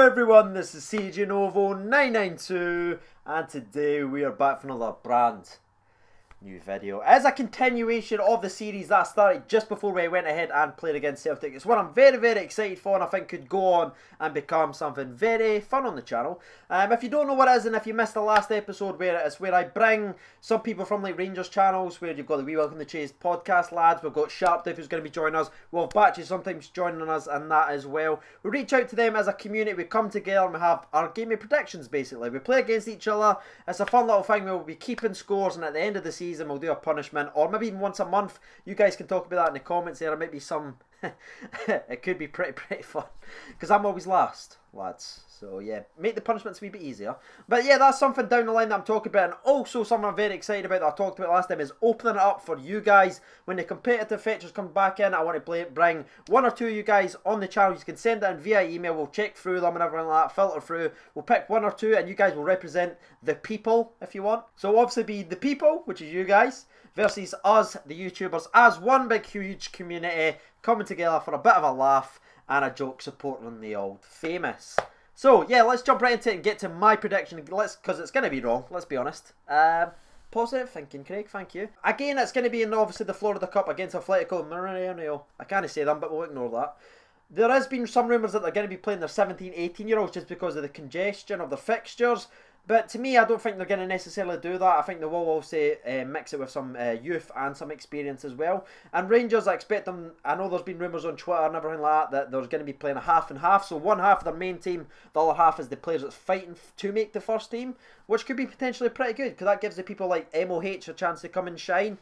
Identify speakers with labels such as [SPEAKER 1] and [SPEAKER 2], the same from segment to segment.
[SPEAKER 1] everyone, this is CJ Novo 992 and today we are back for another brand new video. As a continuation of the series that started just before we went ahead and played against Celtic. It's one I'm very excited for and I think could go on and become something very fun on the channel. If you don't know what it is and if you missed the last episode where it is where I bring some people from like Rangers channels, where you've got the We Welcome the Chase podcast lads, we've got sharpdiv who's going to be joining us, we'll have Batches sometimes joining us and that as well. We reach out to them as a community, we come together and we have our gaming predictions basically. We play against each other, it's a fun little thing, we'll be keeping scores and at the end of the season we'll do a punishment, or maybe even once a month. You guys can talk about that in the comments there. There might be some it could be pretty fun because I'm always last, lads, so yeah, make the punishments a wee bit easier. But yeah, that's something down the line that I'm talking about. And also something I'm very excited about that I talked about last time is opening it up for you guys. When the competitive fetchers come back in, I want to bring one or two of you guys on the channel. You can send it in via email, we'll check through them and everything like that, filter through, we'll pick one or two and you guys will represent the people if you want. So obviously be the people, which is you guys, versus us, the YouTubers, as one big huge community coming together for a bit of a laugh and a joke supporting the old famous. So yeah, let's jump right into it and get to my prediction, because it's going to be wrong, let's be honest. Positive thinking, Craig, thank you. Again, it's going to be in obviously the Florida Cup against Atletico Mineiro. I can't say them, but we'll ignore that. There has been some rumours that they're going to be playing their 17, 18-year-olds just because of the congestion of the fixtures. But to me, I don't think they're going to necessarily do that. I think they will also mix it with some youth and some experience as well. And Rangers, I expect them, I know there's been rumours on Twitter and everything like that there's going to be playing a half and half. So one half of their main team, the other half is the players that's fighting to make the first team, which could be potentially pretty good because that gives the people like MOH a chance to come and shine.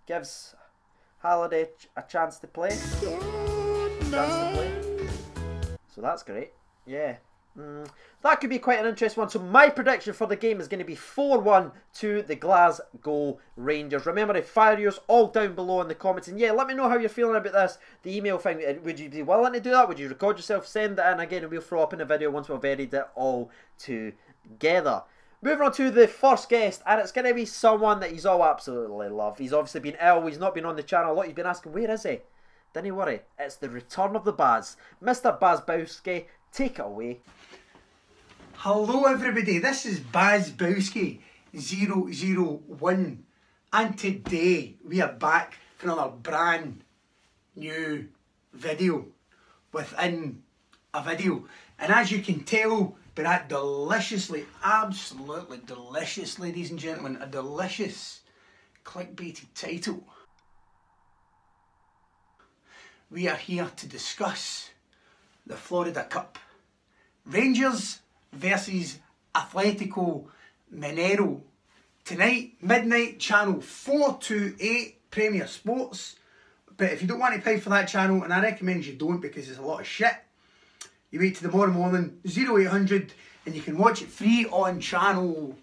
[SPEAKER 1] Gives Halliday a chance to play. So that's great. Yeah. That could be quite an interesting one. So my prediction for the game is going to be 4-1 to the Glasgow Rangers. Remember to fire yours all down below in the comments. And yeah, let me know how you're feeling about this. The email thing, would you be willing to do that? Would you record yourself, send it in again, and we'll throw up in the video once we've edited it all together. Moving on to the first guest, and it's going to be someone that he's all absolutely love. He's obviously been ill, he's not been on the channel a lot. You've been asking, where is he? Don't worry, it's the return of the Baz. Mr. Bazbowski, take it away.
[SPEAKER 2] Hello everybody, this is Bazbowski 001 and today we are back for another brand new video within a video. And as you can tell by that deliciously, absolutely delicious, ladies and gentlemen, a delicious clickbaity title, we are here to discuss the Florida Cup. Rangers versus Atletico Mineiro. Tonight, midnight, channel 428, Premier Sports. But if you don't want to pay for that channel, and I recommend you don't because it's a lot of shit, you wait till tomorrow morning, 0800, and you can watch it free on channel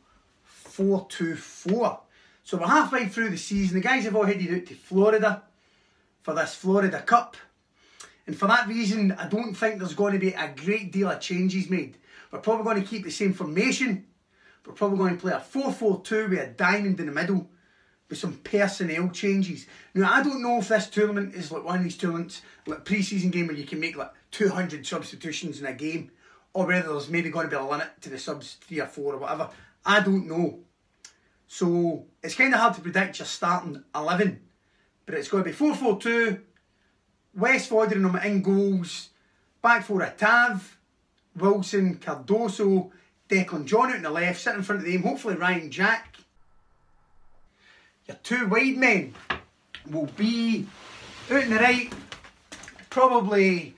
[SPEAKER 2] 424. So we're halfway through the season. The guys have all headed out to Florida for this Florida Cup. And for that reason, I don't think there's going to be a great deal of changes made. We're probably going to keep the same formation. We're probably going to play a 4-4-2 with a diamond in the middle with some personnel changes. Now, I don't know if this tournament is like one of these tournaments, like pre-season game where you can make like 200 substitutions in a game, or whether there's maybe going to be a limit to the subs 3 or 4 or whatever. I don't know. So, it's kind of hard to predict your starting 11. But it's going to be 4-4-2, West Foderingham in goals, back four of Tav, Wilson, Cardoso, Declan John out on the left, sitting in front of them, hopefully Ryan Jack. Your two wide men will be out on the right, probably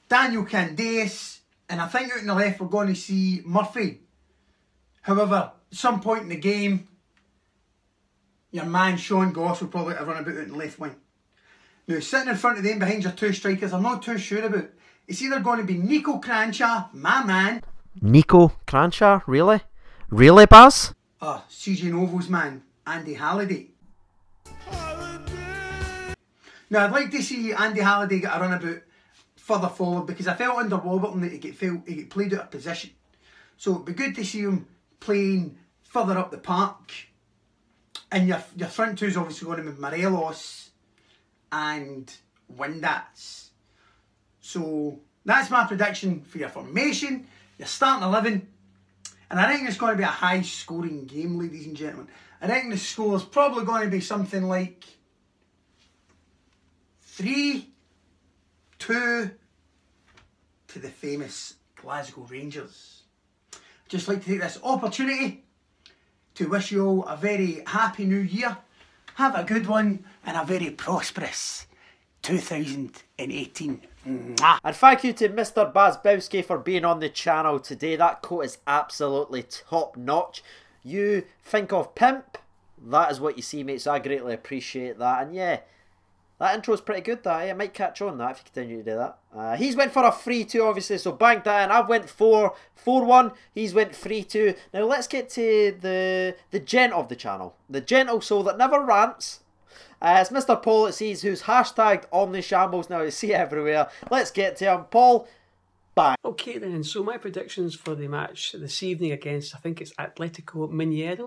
[SPEAKER 2] Daniel Candace, and I think out on the left we're going to see Murphy. However, at some point in the game, your man Sean Goss will probably run about out in the left wing. Now, sitting in front of them behind your two strikers, I'm not too sure about. It's either going to be Nico Cranshaw, my man.
[SPEAKER 1] Nico Cranshaw? Really? Really, Baz?
[SPEAKER 2] CJ Novo's man, Andy Halliday. Now, I'd like to see Andy Halliday get a run about further forward because I felt under Warburton that he get played out of position. So it'd be good to see him playing further up the park. And your front two is obviously going to be Morelos and Windass. So That's my prediction for your formation, your starting 11. And I reckon it's going to be a high-scoring game, ladies and gentlemen. I reckon the score is probably going to be something like 3-2 to the famous Glasgow Rangers. I'd just like to take this opportunity to wish you all a very happy new year. Have a good one and a very prosperous 2018. Mwah.
[SPEAKER 1] And thank you to Mr. Bazbowski for being on the channel today. That coat is absolutely top notch. You think of pimp, that is what you see, mate, so I greatly appreciate that. And yeah, that intro's pretty good, that. I might catch on that if you continue to do that. He's went for a 3-2, obviously, so bank that in. I've went 4-1. He's went 3-2. Now let's get to the gent of the channel. The gentle soul that never rants. It's Mr. Paul, it sees, who's hashtagged on the shambles now. You see it everywhere. Let's get to him. Paul, bang.
[SPEAKER 3] Okay then, so my predictions for the match this evening against, I think it's Atletico Mineiro.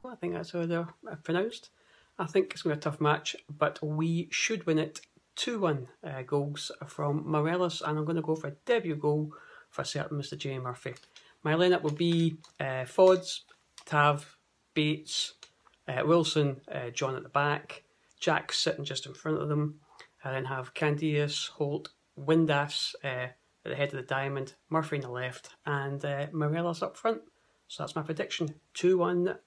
[SPEAKER 3] I think that's how they're pronounced. I think it's going to be a tough match, but we should win it 2-1 goals from Morelos, and I'm going to go for a debut goal for certain Mr. Jamie Murphy. My lineup will be Fods, Tav, Bates, Wilson, John at the back, Jack sitting just in front of them. I then have Candias, Holt, Windass at the head of the diamond, Murphy on the left, and Morelos up front. So that's my prediction, 2-1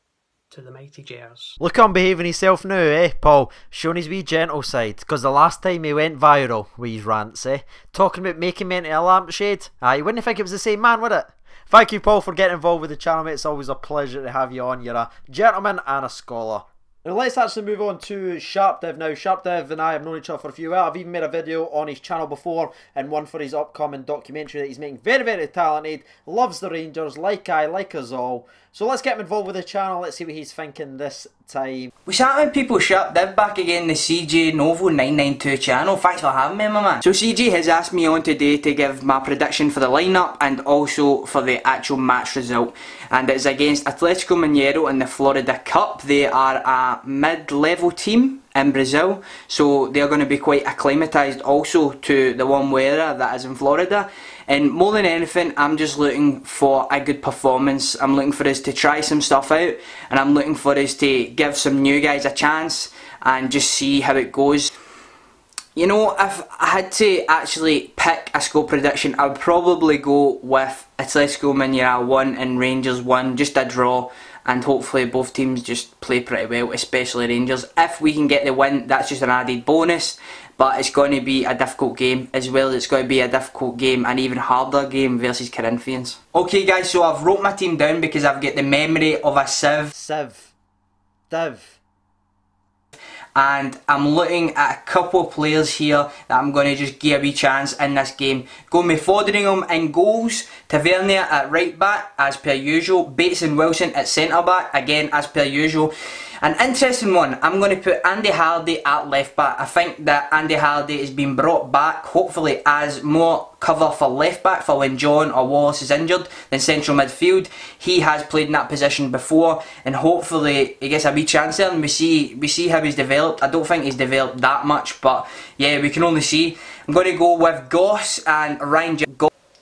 [SPEAKER 3] to the mighty Jers.
[SPEAKER 1] Look on behaving himself now, eh, Paul? Showing his wee gentle side. Because the last time he went viral with his rants, eh? Talking about making me into a lampshade. You wouldn't think it was the same man, would it? Thank you, Paul, for getting involved with the channel, mate. It's always a pleasure to have you on. You're a gentleman and a scholar. Now let's actually move on to sharpdiv now. sharpdiv and I have known each other for a few years. I've even made a video on his channel before, and one for his upcoming documentary that he's making. Very, very talented. Loves the Rangers, like us all. So let's get him involved with the channel. Let's see what he's thinking this time.
[SPEAKER 4] What's happening, people? sharpdiv back again, the CJ Novo 992 channel. Thanks for having me, my man. So CJ has asked me on today to give my prediction for the lineup and also for the actual match result. And it's against Atletico Mineiro in the Florida Cup. They are a mid-level team in Brazil, so they're going to be quite acclimatised also to the warm weather that is in Florida. And more than anything, I'm just looking for a good performance. I'm looking for us to try some stuff out, and I'm looking for us to give some new guys a chance and just see how it goes. You know, if I had to actually pick a score prediction, I would probably go with Atletico Mineiro 1 and Rangers 1, just a draw. And hopefully both teams just play pretty well, especially Rangers. If we can get the win, that's just an added bonus. But it's going to be a difficult game as well. It's going to be a difficult game, an even harder game versus Corinthians. Okay guys, so I've wrote my team down because I've got the memory of a sieve.
[SPEAKER 1] Div.
[SPEAKER 4] And I'm looking at a couple of players here that I'm going to just give a wee chance in this game. Going with Foderingham in goals, Tavernier at right back as per usual, Bates and Wilson at centre back again as per usual. An interesting one, I'm going to put Andy Hardy at left back. I think that Andy Hardy has been brought back, hopefully as more cover for left back for when John or Wallace is injured than central midfield. He has played in that position before, and hopefully he gets a wee chance there and we see how he's developed. I don't think he's developed that much, but yeah, we can only see. I'm going to go with Goss and Ryan Jack.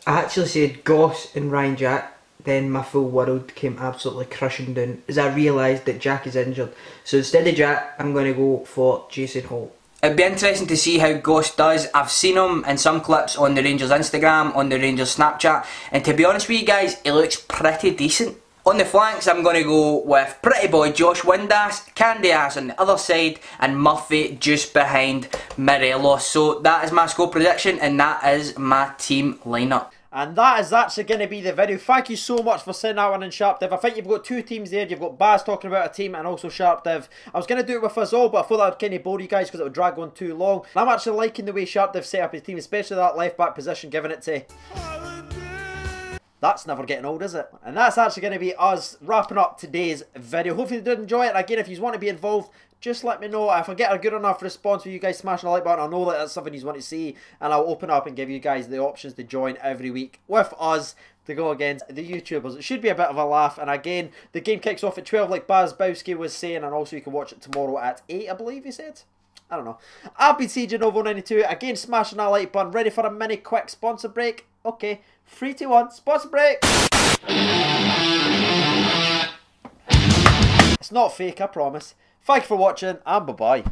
[SPEAKER 5] I actually said Goss and Ryan Jack. Then my full world came absolutely crushing down as I realised that Jack is injured. So instead of Jack, I'm going to go for Jason Holt.
[SPEAKER 4] It'd be interesting to see how Goss does. I've seen him in some clips on the Rangers Instagram, on the Rangers Snapchat, and to be honest with you guys, he looks pretty decent. On the flanks, I'm going to go with pretty boy Josh Windass, Candias on the other side, and Murphy just behind Morelos. So that is my score prediction, and that is my team lineup.
[SPEAKER 1] And that is actually going to be the video. Thank you so much for sending that one in sharpdiv. I think you've got two teams there. You've got Baz talking about a team and also sharpdiv. I was going to do it with us all, but I thought that would kind of bore you guys because it would drag on too long. And I'm actually liking the way sharpdiv set up his team, especially that left back position, giving it to... That's never getting old, is it? And that's actually going to be us wrapping up today's video. Hopefully you did enjoy it. Again, if you want to be involved, just let me know. If I get a good enough response with you guys smashing the like button, I'll know that that's something you want to see, and I'll open up and give you guys the options to join every week with us to go against the YouTubers. It should be a bit of a laugh, and again, the game kicks off at 12 like Bazbowski was saying, and also you can watch it tomorrow at 8, I believe he said. I don't know. I've been CJ Novo92, again smashing that like button, ready for a mini quick sponsor break. Okay, 3, 2, 1, sponsor break! It's not fake, I promise. Thank you for watching, and bye-bye.